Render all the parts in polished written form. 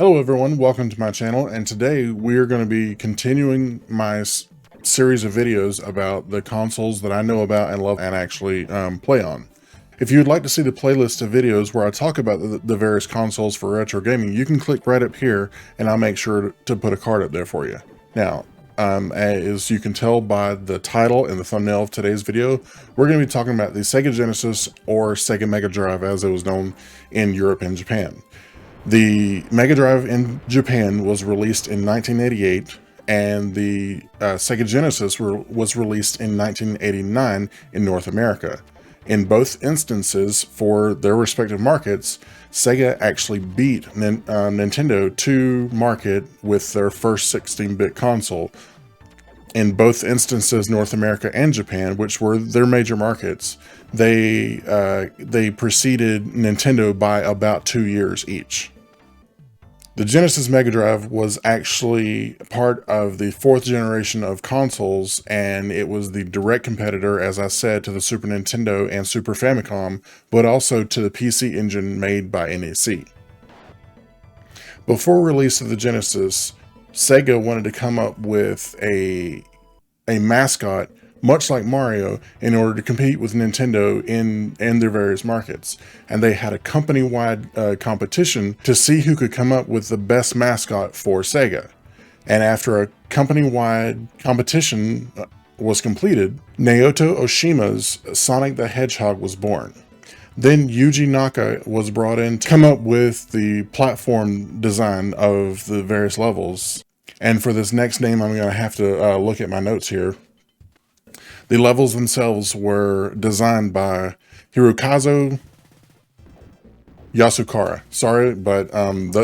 Hello everyone, welcome to my channel, and today we are going to be continuing my series of videos about the consoles that I know about and love and actually play on. If you would like to see the playlist of videos where I talk about the various consoles for retro gaming, you can click right up here and I'll make sure to put a card up there for you. Now, as you can tell by the title and the thumbnail of today's video, we're going to be talking about the Sega Genesis, or Sega Mega Drive as it was known in Europe and Japan. The Mega Drive in Japan was released in 1988, and the Sega Genesis was released in 1989 in North America. In both instances, for their respective markets, Sega actually beat Nintendo to market with their first 16-bit console. In both instances, North America and Japan, which were their major markets, they preceded Nintendo by about 2 years each. The Genesis Mega Drive was actually part of the fourth generation of consoles, and it was the direct competitor, as I said, to the Super Nintendo and Super Famicom, but also to the PC Engine made by NEC. Before release of the Genesis, Sega wanted to come up with a mascot much like Mario in order to compete with Nintendo in their various markets. And they had a company-wide competition to see who could come up with the best mascot for Sega. And after a company-wide competition was completed, Naoto Oshima's Sonic the Hedgehog was born. Then Yuji Naka was brought in to come up with the platform design of the various levels. And for this next name, I'm going to have to look at my notes here. The levels themselves were designed by Hirokazu Yasukara. Sorry, but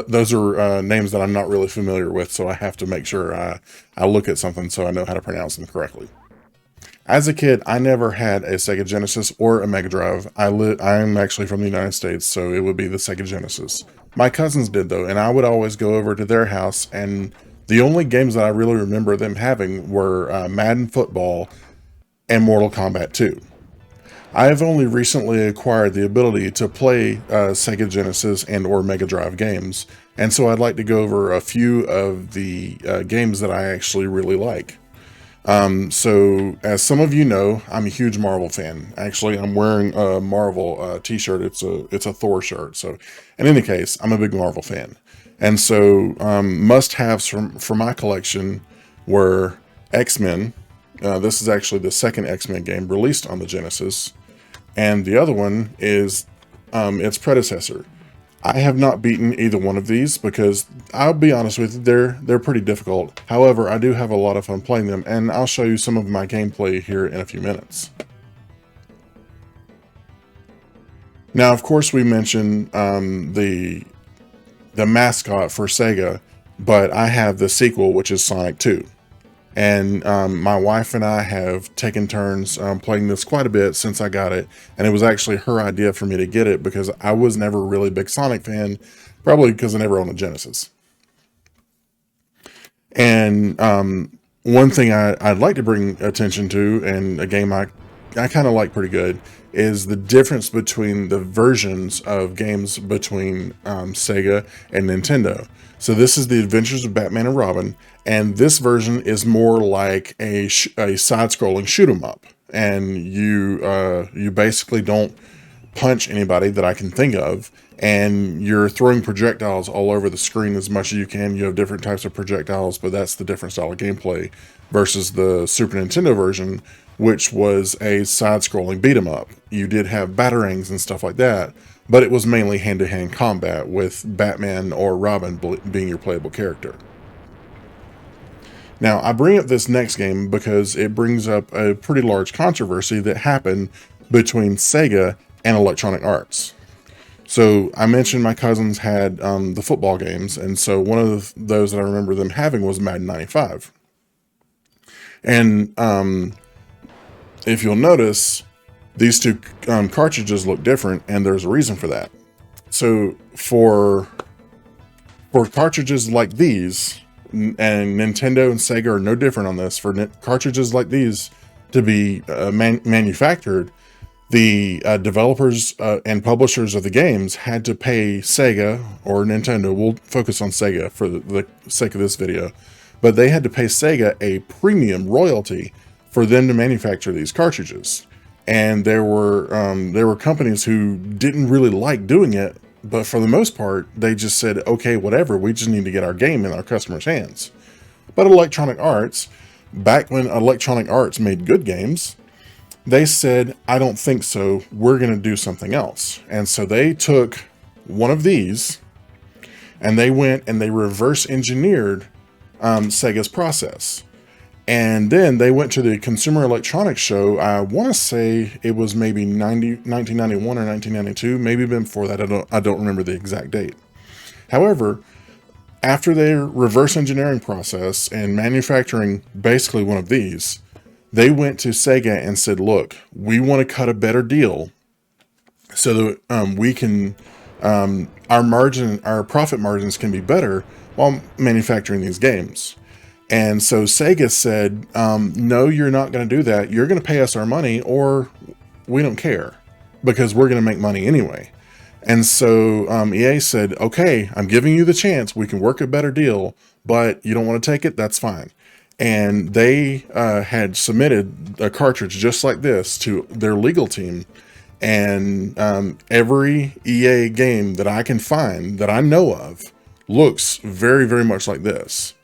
those are names that I'm not really familiar with, so I have to make sure I look at something so I know how to pronounce them correctly. As a kid, I never had a Sega Genesis or a Mega Drive. I'm actually from the United States, so it would be the Sega Genesis. My cousins did, though, and I would always go over to their house, and the only games that I really remember them having were Madden Football and Mortal Kombat 2. I have only recently acquired the ability to play Sega Genesis and or Mega Drive games, and so I'd like to go over a few of the games that I actually really like. So as some of you know, I'm a huge Marvel fan. Actually, I'm wearing a Marvel t-shirt. It's a Thor shirt. So in any case, I'm a big Marvel fan. And so must-haves for my collection were X-Men. This is actually the second X-Men game released on the Genesis, and the other one is its predecessor. I have not beaten either one of these because I'll be honest with you, they're pretty difficult. However, I do have a lot of fun playing them, and I'll show you some of my gameplay here in a few minutes. Now, of course, we mentioned the mascot for Sega, but I have the sequel, which is Sonic 2. And my wife and I have taken turns playing this quite a bit since I got it. And it was actually her idea for me to get it because I was never a really big Sonic fan, probably because I never owned a Genesis. And one thing I'd like to bring attention to, and a game I kind of like pretty good, is the difference between the versions of games between Sega and Nintendo. So this is the Adventures of Batman and Robin, and this version is more like a side-scrolling shoot 'em up, and you basically don't punch anybody that I can think of, and you're throwing projectiles all over the screen as much as you can. You have different types of projectiles, but that's the different style of gameplay versus the Super Nintendo version, which was a side-scrolling beat 'em up. You did have batarangs and stuff like that, but it was mainly hand-to-hand combat with Batman or Robin being your playable character. Now, I bring up this next game because it brings up a pretty large controversy that happened between Sega and Electronic Arts. So I mentioned my cousins had the football games, and so one of those that I remember them having was Madden 95. And if you'll notice, these two cartridges look different, and there's a reason for that. So for cartridges like these, and Nintendo and Sega are no different on this, for cartridges like these to be manufactured, The developers and publishers of the games had to pay Sega or Nintendo, we'll focus on Sega for the sake of this video, but they had to pay Sega a premium royalty for them to manufacture these cartridges. And there were companies who didn't really like doing it, but for the most part, they just said, okay, whatever, we just need to get our game in our customers' hands. But Electronic Arts, back when Electronic Arts made good games, they said, I don't think so, we're going to do something else. And so they took one of these and they went and they reverse engineered Sega's process. And then they went to the Consumer Electronics Show. I want to say it was maybe 1991 or 1992, maybe before that. I don't remember the exact date. However, after their reverse engineering process and manufacturing basically one of these, they went to Sega and said, look, we want to cut a better deal so that we can, our profit margins can be better while manufacturing these games. And so Sega said, no, you're not going to do that. You're going to pay us our money or we don't care because we're going to make money anyway. And so EA said, okay, I'm giving you the chance. We can work a better deal, but you don't want to take it. That's fine. And they had submitted a cartridge just like this to their legal team. And every EA game that I can find that I know of looks very, very much like this.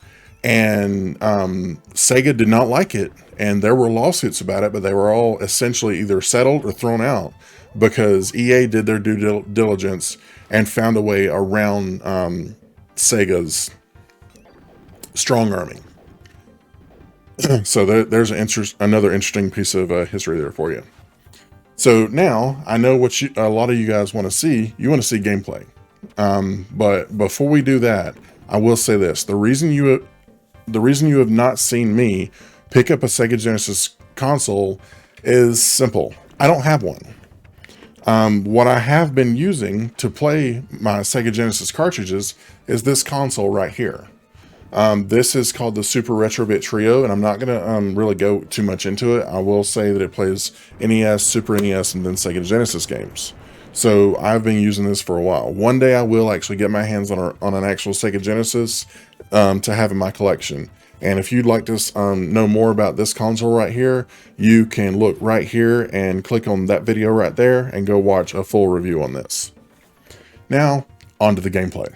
And Sega did not like it. And there were lawsuits about it, but they were all essentially either settled or thrown out because EA did their due diligence and found a way around Sega's strong arming. So there's another interesting piece of history there for you. So now I know what a lot of you guys want to see. You want to see gameplay. But before we do that, I will say this: the reason you have not seen me pick up a Sega Genesis console is simple. I don't have one. What I have been using to play my Sega Genesis cartridges is this console right here. This is called the Super Retrobit Trio, and I'm not going to really go too much into it. I will say that it plays NES, Super NES, and then Sega Genesis games. So I've been using this for a while. One day I will actually get my hands on an actual Sega Genesis to have in my collection. And if you'd like to know more about this console right here, you can look right here and click on that video right there and go watch a full review on this. Now, on to the gameplay.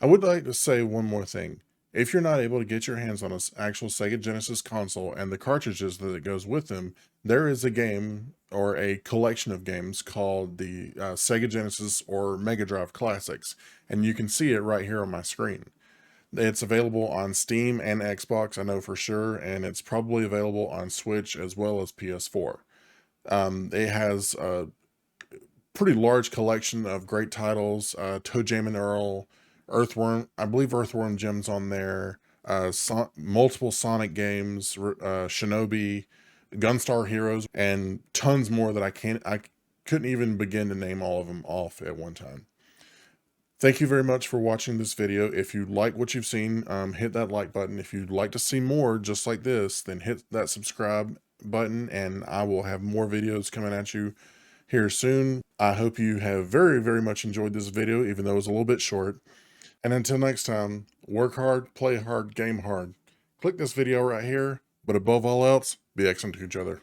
I would like to say one more thing. If you're not able to get your hands on an actual Sega Genesis console and the cartridges that it goes with them, there is a game or a collection of games called the Sega Genesis or Mega Drive Classics, and you can see it right here on my screen. It's available on Steam and Xbox, I know for sure, and it's probably available on Switch as well as PS4. It has a pretty large collection of great titles, Toe Jam and Earl, Earthworm, I believe Earthworm Jim's on there, multiple Sonic games, Shinobi, Gunstar Heroes, and tons more that I couldn't even begin to name all of them off at one time. Thank you very much for watching this video. If you like what you've seen, hit that like button. If you'd like to see more just like this, then hit that subscribe button, and I will have more videos coming at you here soon. I hope you have very, very much enjoyed this video, even though it was a little bit short. And until next time, work hard, play hard, game hard. Click this video right here, but above all else, be excellent to each other.